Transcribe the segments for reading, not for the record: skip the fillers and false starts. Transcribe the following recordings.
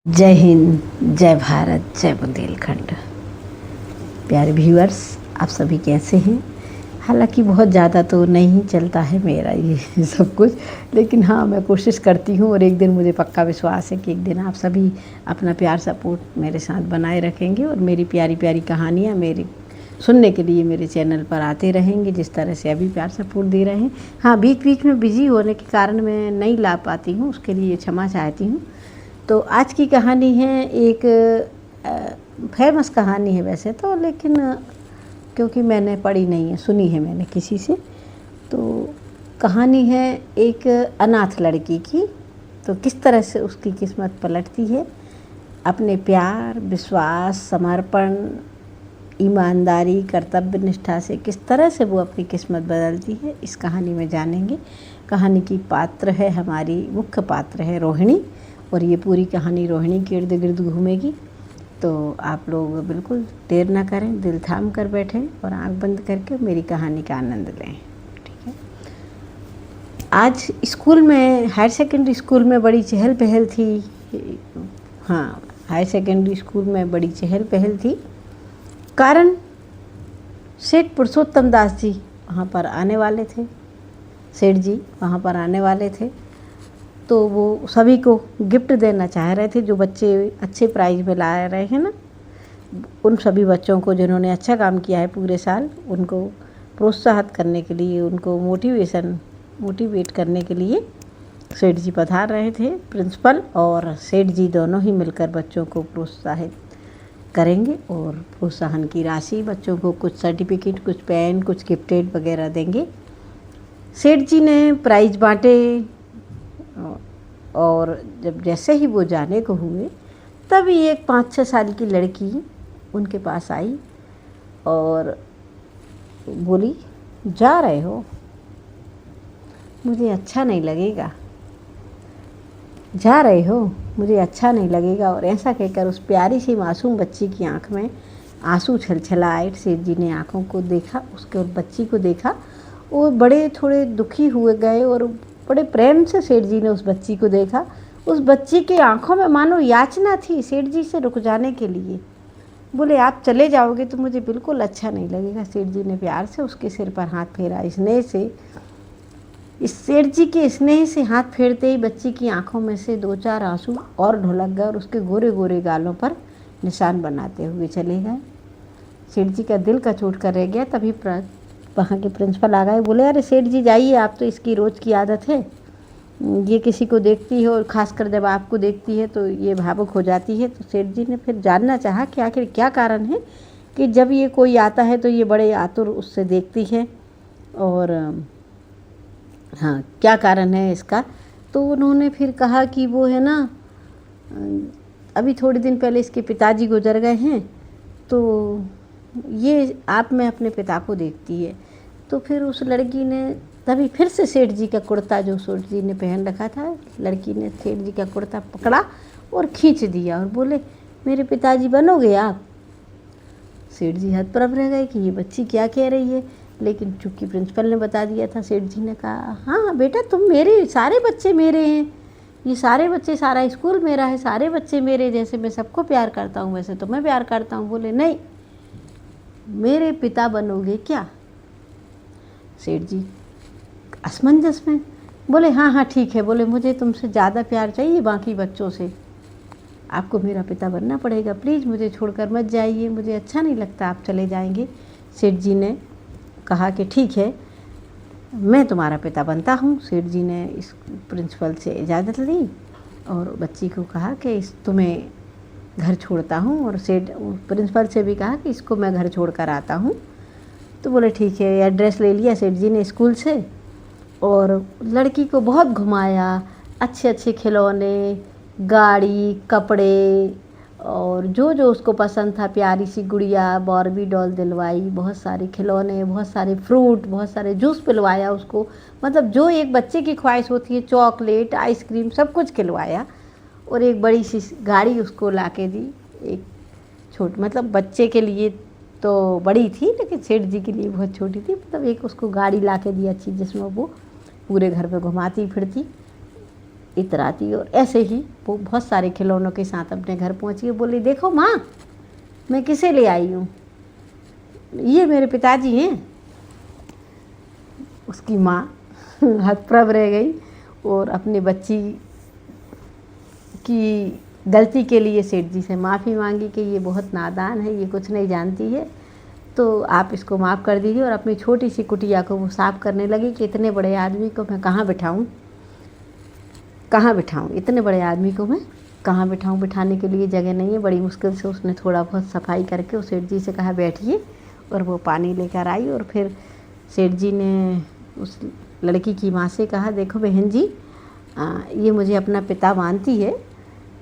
जय हिंद, जय भारत, जय बुंदेलखंड। प्यारे व्यूअर्स, आप सभी कैसे हैं? हालांकि बहुत ज़्यादा तो नहीं चलता है मेरा ये सब कुछ, लेकिन हाँ, मैं कोशिश करती हूँ और एक दिन मुझे पक्का विश्वास है कि एक दिन आप सभी अपना प्यार सपोर्ट मेरे साथ बनाए रखेंगे और मेरी प्यारी प्यारी कहानियाँ मेरी सुनने के लिए मेरे चैनल पर आते रहेंगे, जिस तरह से अभी प्यार सपोर्ट दे रहे हैं। हाँ, बीच बीच में बिजी होने के कारण मैं नहीं ला पाती हूँ, उसके लिए क्षमा चाहती हूँ। तो आज की कहानी है एक फेमस कहानी है वैसे तो, लेकिन क्योंकि मैंने पढ़ी नहीं है, सुनी है मैंने किसी से। तो कहानी है एक अनाथ लड़की की। तो किस तरह से उसकी किस्मत पलटती है, अपने प्यार, विश्वास, समर्पण, ईमानदारी, कर्तव्य निष्ठा से किस तरह से वो अपनी किस्मत बदलती है, इस कहानी में जानेंगे। कहानी की पात्र है, हमारी मुख्य पात्र है रोहिणी, और ये पूरी कहानी रोहिणी के इर्द गिर्द घूमेगी। तो आप लोग बिल्कुल देर ना करें, दिल थाम कर बैठें और आंख बंद करके मेरी कहानी का आनंद लें। ठीक है। आज स्कूल में, हायर सेकेंडरी स्कूल में बड़ी चहल पहल थी। हाँ, हायर सेकेंडरी स्कूल में बड़ी चहल पहल थी। कारण सेठ पुरुषोत्तम दास जी वहाँ पर आने वाले थे। सेठ जी वहाँ पर आने वाले थे, तो वो सभी को गिफ्ट देना चाह रहे थे। जो बच्चे अच्छे प्राइज में ला रहे हैं ना, उन सभी बच्चों को जिन्होंने अच्छा काम किया है पूरे साल, उनको प्रोत्साहित करने के लिए, उनको मोटिवेट करने के लिए सेठ जी पधार रहे थे। प्रिंसिपल और सेठ जी दोनों ही मिलकर बच्चों को प्रोत्साहित करेंगे और प्रोत्साहन की राशि, बच्चों को कुछ सर्टिफिकेट, कुछ पेन, कुछ गिफ्टेड वगैरह देंगे। सेठ जी ने प्राइज बांटे और जब जैसे ही वो जाने को हुए, तभी एक 5-6 साल की लड़की उनके पास आई और बोली, जा रहे हो? मुझे अच्छा नहीं लगेगा। जा रहे हो? मुझे अच्छा नहीं लगेगा। और ऐसा कहकर उस प्यारी सी मासूम बच्ची की आंख में आंसू छलछलाए। सेठ जी ने आंखों को देखा, उसके और बच्ची को देखा, और बड़े थोड़े दुखी हुए गए और बड़े प्रेम से सेठ जी ने उस बच्ची को देखा। उस बच्ची की आंखों में मानो याचना थी सेठ जी से रुक जाने के लिए। बोले, आप चले जाओगे तो मुझे बिल्कुल अच्छा नहीं लगेगा। सेठ जी ने प्यार से उसके सिर पर हाथ फेरा, स्नेह से। इस सेठ जी के स्नेह से हाथ फेरते ही बच्ची की आंखों में से 2-4 आंसू और ढुलक गए और उसके गोरे गोरे गालों पर निशान बनाते हुए चले गए। सेठ जी का दिल का चोट कर रह गया। तभी वहाँ के प्रिंसिपल आ गए। बोले, अरे सेठ जी जाइए, आप तो, इसकी रोज़ की आदत है, ये किसी को देखती है और ख़ासकर जब आपको देखती है तो ये भावुक हो जाती है। तो सेठ जी ने फिर जानना चाहा कि आखिर क्या कारण है कि जब ये कोई आता है तो ये बड़े आतुर उससे देखती है, और हाँ, क्या कारण है इसका। तो उन्होंने फिर कहा कि वो है ना, अभी थोड़े दिन पहले इसके पिताजी गुजर गए हैं, तो ये आप में अपने पिता को देखती है। तो फिर उस लड़की ने तभी फिर से सेठ जी का कुर्ता, जो सेठ जी ने पहन रखा था, लड़की ने सेठ जी का कुर्ता पकड़ा और खींच दिया और बोले, मेरे पिताजी बनोगे आप? सेठ जी हतप्रभ रह गए कि ये बच्ची क्या कह रही है। लेकिन चूंकि प्रिंसिपल ने बता दिया था, सेठ जी ने कहा, हाँ बेटा, तुम मेरे, सारे बच्चे मेरे हैं, ये सारे बच्चे, सारा स्कूल मेरा है, सारे बच्चे मेरे, जैसे मैं सबको प्यार करता हूँ वैसे तो मैं प्यार करता हूँ। बोले, नहीं, मेरे पिता बनोगे क्या? सेठ जी असमंजस में बोले, हाँ हाँ ठीक है। बोले, मुझे तुमसे ज़्यादा प्यार चाहिए बाकी बच्चों से, आपको मेरा पिता बनना पड़ेगा, प्लीज़ मुझे छोड़कर मत जाइए, मुझे अच्छा नहीं लगता आप चले जाएंगे। सेठ जी ने कहा कि ठीक है, मैं तुम्हारा पिता बनता हूँ। सेठ जी ने इस प्रिंसिपल से इजाज़त ली और बच्ची को कहा कि इस तुम्हें घर छोड़ता हूँ, और सेठ प्रिंसिपल से भी कहा कि इसको मैं घर छोड़ कर आता हूँ। तो बोले, ठीक है। एड्रेस ले लिया सेठ जी ने स्कूल से और लड़की को बहुत घुमाया, अच्छे अच्छे खिलौने, गाड़ी, कपड़े, और जो जो उसको पसंद था, प्यारी सी गुड़िया, बार्बी डॉल दिलवाई, बहुत सारे खिलौने, बहुत सारे फ्रूट, बहुत सारे जूस पिलवाया उसको। मतलब जो एक बच्चे की ख्वाहिश होती है, चॉकलेट, आइसक्रीम, सब कुछ खिलवाया। और एक बड़ी सी गाड़ी उसको ला के दी, एक मतलब बच्चे के लिए तो बड़ी थी, लेकिन सेठ जी के लिए बहुत छोटी थी। मतलब एक उसको गाड़ी ला के दी अच्छी, जिसमें वो पूरे घर पे घुमाती फिरती। इतराती। और ऐसे ही वो बहुत सारे खिलौनों के साथ अपने घर पहुंची। बोली देखो माँ, मैं किसे ले आई हूँ, ये मेरे पिताजी हैं। उसकी माँ हतप्रभ रह गई और अपनी बच्ची की गलती के लिए सेठ जी से माफ़ी मांगी कि ये बहुत नादान है, ये कुछ नहीं जानती है, तो आप इसको माफ़ कर दीजिए। और अपनी छोटी सी कुटिया को वो साफ़ करने लगी कि इतने बड़े आदमी को मैं कहाँ बिठाऊँ, इतने बड़े आदमी को मैं कहाँ बिठाऊँ, बिठाने के लिए जगह नहीं है। बड़ी मुश्किल से उसने थोड़ा बहुत सफाई करके उस सेठ जी से कहा बैठिए, और वो पानी लेकर आई। और फिर सेठ जी ने उस लड़की की माँ से कहा देखो बहन जी, ये मुझे अपना पिता मानती है,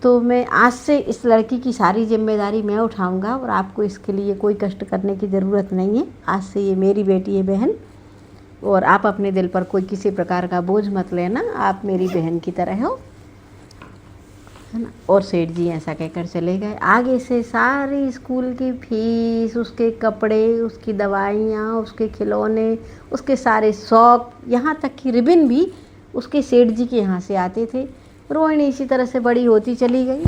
तो मैं आज से इस लड़की की सारी जिम्मेदारी मैं उठाऊंगा और आपको इसके लिए कोई कष्ट करने की ज़रूरत नहीं है। आज से ये मेरी बेटी है बहन, और आप अपने दिल पर कोई किसी प्रकार का बोझ मत लेना, आप मेरी बहन की तरह हो, है ना। और सेठ जी ऐसा कहकर चले गए। आगे से सारी स्कूल की फीस, उसके कपड़े, उसकी दवाइयाँ, उसके खिलौने, उसके सारे शौक, यहाँ तक कि रिबन भी उसके सेठ जी के यहाँ से आते थे। रोहिणी इसी तरह से बड़ी होती चली गई।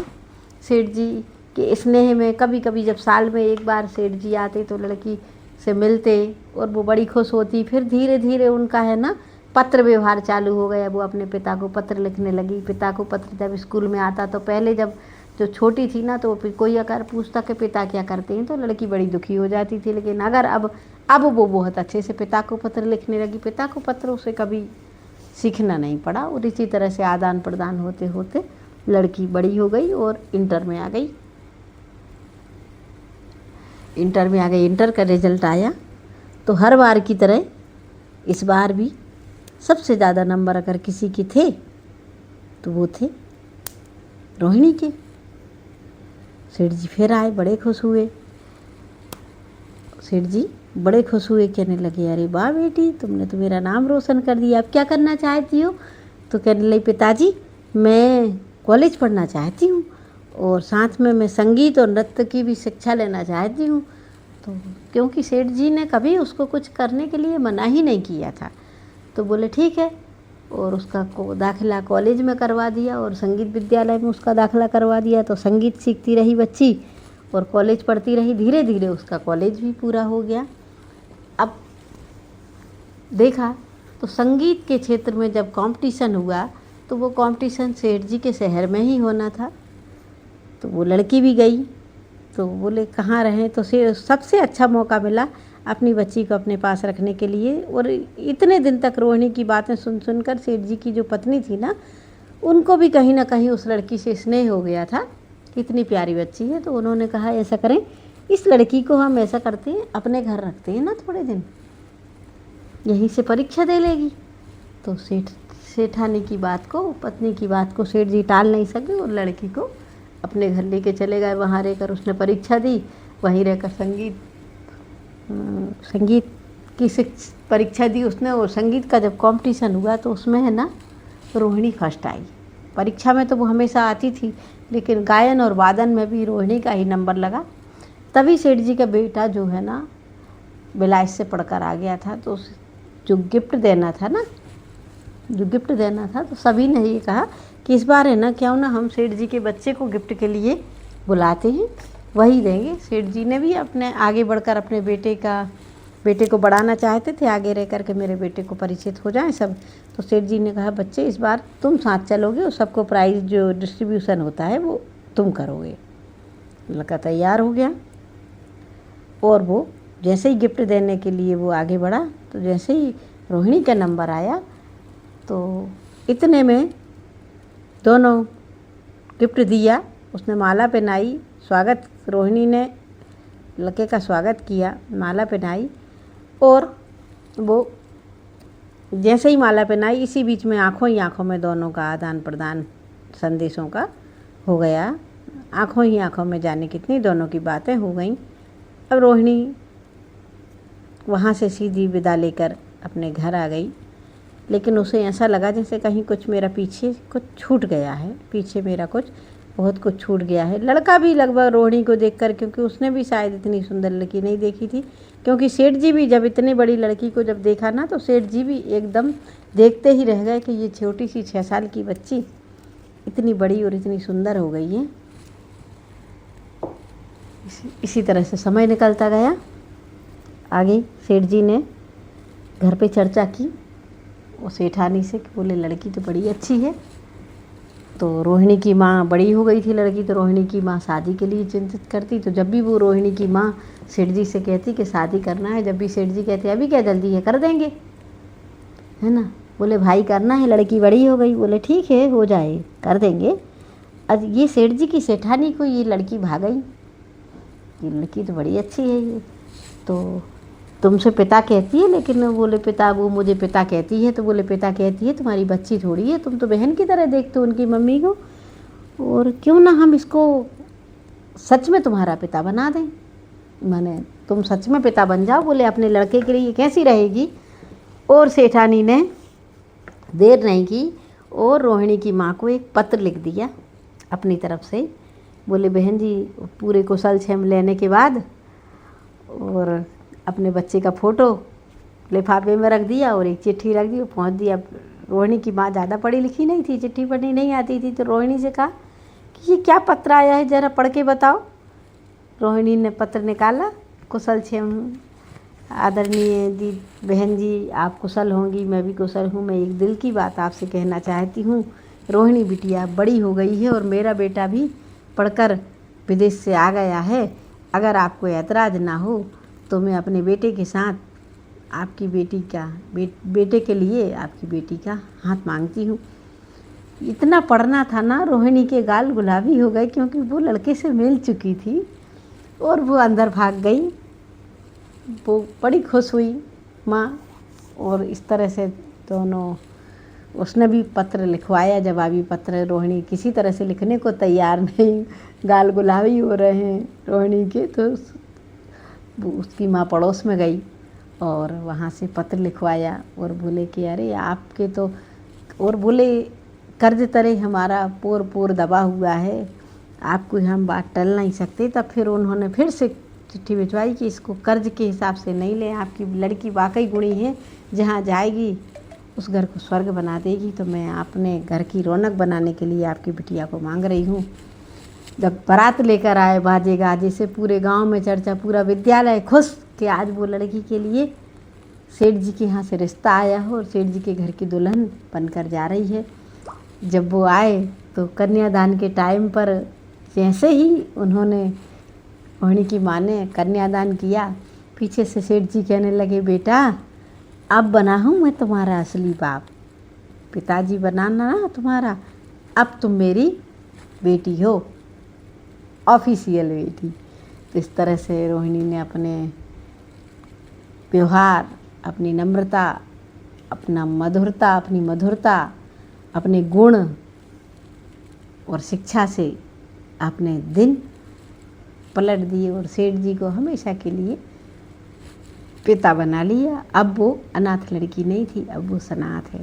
सेठ जी के स्नेह में कभी कभी जब साल में एक बार सेठ जी आते तो लड़की से मिलते और वो बड़ी खुश होती। फिर धीरे धीरे उनका है ना पत्र व्यवहार चालू हो गया। वो अपने पिता को पत्र लिखने लगी। पिता को पत्र जब स्कूल में आता तो पहले जब जो छोटी थी ना, तो फिर कोई अगर पूछता कि पिता क्या करते हैं तो लड़की बड़ी दुखी हो जाती थी। लेकिन अगर अब वो बहुत अच्छे से पिता को पत्र लिखने लगी। पिता को पत्र उसे कभी सीखना नहीं पड़ा, और इसी तरह से आदान प्रदान होते होते लड़की बड़ी हो गई और इंटर में आ गई। इंटर का रिजल्ट आया तो हर बार की तरह इस बार भी सबसे ज़्यादा नंबर अगर किसी के थे तो वो थे रोहिणी के। सेठ जी फिर आए, बड़े खुश हुए। कहने लगे अरे वाह बेटी, तुमने तो मेरा नाम रोशन कर दिया, अब क्या करना चाहती हो? तो कहने लगी पिताजी, मैं कॉलेज पढ़ना चाहती हूँ और साथ में मैं संगीत और नृत्य की भी शिक्षा लेना चाहती हूँ। तो क्योंकि सेठ जी ने कभी उसको कुछ करने के लिए मना ही नहीं किया था, तो बोले ठीक है। और उसका दाखिला कॉलेज में करवा दिया और संगीत विद्यालय में उसका दाखिला करवा दिया। तो संगीत सीखती रही बच्ची और कॉलेज पढ़ती रही। धीरे धीरे उसका कॉलेज भी पूरा हो गया। अब देखा तो संगीत के क्षेत्र में जब कंपटीशन हुआ तो वो कंपटीशन सेठ जी के शहर में ही होना था। तो वो लड़की भी गई। तो बोले कहाँ रहें, तो सबसे अच्छा मौका मिला अपनी बच्ची को अपने पास रखने के लिए। और इतने दिन तक रोहिणी की बातें सुन सुनकर सेठ जी की जो पत्नी थी ना, उनको भी कहीं ना कहीं उस लड़की से स्नेह हो गया था, कितनी प्यारी बच्ची है। तो उन्होंने कहा ऐसा करें, इस लड़की को हम ऐसा करते हैं अपने घर रखते हैं ना थोड़े दिन, यहीं से परीक्षा दे लेगी। तो सेठानी की बात को, पत्नी की बात को सेठ जी टाल नहीं सके और लड़की को अपने घर लेके चले गए। वहाँ रहकर उसने परीक्षा दी, वहीं रहकर संगीत की परीक्षा दी उसने। और संगीत का जब कंपटीशन हुआ तो उसमें है ना रोहिणी फर्स्ट आई। परीक्षा में तो वो हमेशा आती थी, लेकिन गायन और वादन में भी रोहिणी का ही नंबर लगा। तभी सेठ जी का बेटा जो है ना बिलायत से पढ़कर आ गया था। तो जो गिफ्ट देना था तो सभी ने ये कहा कि इस बार है ना क्यों ना हम सेठ जी के बच्चे को गिफ्ट के लिए बुलाते हैं, वही देंगे। सेठ जी ने भी अपने आगे बढ़कर अपने बेटे को बढ़ाना चाहते थे, आगे रह कर के मेरे बेटे को परिचित हो जाएं सब। तो सेठ जी ने कहा बच्चे इस बार तुम साथ चलोगे और सबको प्राइज़ जो डिस्ट्रीब्यूशन होता है वो तुम करोगे। लड़का तैयार हो गया और वो जैसे ही गिफ्ट देने के लिए वो आगे बढ़ा, तो जैसे ही रोहिणी का नंबर आया तो इतने में दोनों गिफ्ट दिया, उसने माला पहनाई, स्वागत, रोहिणी ने लड़के का स्वागत किया, माला पहनाई। और वो जैसे ही माला पहनाई इसी बीच में आँखों ही आँखों में दोनों का आदान प्रदान संदेशों का हो गया। आँखों ही आँखों में जाने कितनी दोनों की बातें हो गईं। अब रोहिणी वहाँ से सीधी विदा लेकर अपने घर आ गई, लेकिन उसे ऐसा लगा जैसे कहीं कुछ मेरा पीछे कुछ छूट गया है, पीछे मेरा बहुत कुछ छूट गया है। लड़का भी लगभग रोहिणी को देखकर, क्योंकि उसने भी शायद इतनी सुंदर लड़की नहीं देखी थी, क्योंकि सेठ जी भी जब इतनी बड़ी लड़की को जब देखा ना तो सेठ जी भी एकदम देखते ही रह गए कि ये छोटी सी 6 साल की बच्ची इतनी बड़ी और इतनी सुंदर हो गई है। इसी तरह से समय निकलता गया। आगे सेठ जी ने घर पे चर्चा की वो सेठानी से कि बोले लड़की तो बड़ी अच्छी है। तो रोहिणी की माँ बड़ी हो गई थी लड़की, तो रोहिणी की माँ शादी के लिए चिंतित करती। तो जब भी वो रोहिणी की माँ सेठ जी से कहती कि शादी करना है, जब भी सेठ जी कहते अभी क्या जल्दी है, कर देंगे, है ना। बोले भाई करना है, लड़की बड़ी हो गई। बोले ठीक है हो जाए, कर देंगे। अब ये सेठ जी की सेठानी को ये लड़की भाग गई, ये लड़की तो बड़ी अच्छी है ये, तो तुमसे पिता कहती है। लेकिन बोले पिता, वो मुझे पिता कहती है। तो बोले पिता कहती है तुम्हारी बच्ची थोड़ी है, तुम तो बहन की तरह देखते हो उनकी मम्मी को, और क्यों ना हम इसको सच में तुम्हारा पिता बना दें, माने तुम सच में पिता बन जाओ। बोले अपने लड़के के लिए कैसी रहेगी। और सेठानी ने देर नहीं की और रोहिणी की माँ को एक पत्र लिख दिया अपनी तरफ से। बोले बहन जी पूरे कुशल क्षेम लेने के बाद और अपने बच्चे का फ़ोटो लिफाफे में रख दिया और एक चिट्ठी रख दी, पहुँच दिया। रोहिणी की माँ ज़्यादा पढ़ी लिखी नहीं थी, चिट्ठी पढ़नी नहीं आती थी। तो रोहिणी से कहा कि ये क्या पत्र आया है, ज़रा पढ़ के बताओ। रोहिणी ने पत्र निकाला, कुशल क्षेम आदरणीय दी बहन जी आप कुशल होंगी, मैं भी कुशल हूँ। मैं एक दिल की बात आपसे कहना चाहती हूँ। रोहिणी बिटिया बड़ी हो गई है और मेरा बेटा भी पढ़कर विदेश से आ गया है। अगर आपको ऐतराज़ ना हो तो मैं अपने बेटे के साथ आपकी बेटी का बेटे के लिए आपकी बेटी का हाथ मांगती हूँ। इतना पढ़ना था ना, रोहिणी के गाल गुलाबी हो गए क्योंकि वो लड़के से मिल चुकी थी और वो अंदर भाग गई। वो बड़ी खुश हुई माँ। और इस तरह से दोनों, उसने भी पत्र लिखवाया, जवाबी पत्र। रोहिणी किसी तरह से लिखने को तैयार नहीं, गाल गुलाबी हो रहे हैं रोहिणी के। तो उसकी माँ पड़ोस में गई और वहाँ से पत्र लिखवाया और बोले कि अरे आपके तो, और बोले कर्ज तरे हमारा पोर पोर दबा हुआ है, आपको हम बात टल नहीं सकते। तब फिर उन्होंने फिर से चिट्ठी भिजवाई कि इसको कर्ज के हिसाब से नहीं लें, आपकी लड़की वाकई गुणी है, जहाँ जाएगी उस घर को स्वर्ग बना देगी। तो मैं अपने घर की रौनक बनाने के लिए आपकी बिटिया को मांग रही हूँ। जब बारात लेकर आए बाजे गाजे से, पूरे गांव में चर्चा, पूरा विद्यालय खुश कि आज वो लड़की के लिए सेठ जी के यहाँ से रिश्ता आया हो और सेठ जी के घर की दुल्हन बनकर जा रही है। जब वो आए तो कन्यादान के टाइम पर जैसे ही उन्होंने, रोहिणी की माँ ने कन्यादान किया, पीछे से सेठ जी कहने लगे बेटा अब बना हूँ मैं तुम्हारा असली बाप, पिताजी बनाना ना तुम्हारा, अब तुम मेरी बेटी हो, ऑफिशियल बेटी। तो इस तरह से रोहिणी ने अपने व्यवहार, अपनी नम्रता, अपना मधुरता, अपनी मधुरता, अपने गुण और शिक्षा से अपने दिन पलट दिए और सेठ जी को हमेशा के लिए पिता बना लिया। अब वो अनाथ लड़की नहीं थी, अब वो सनाथ है।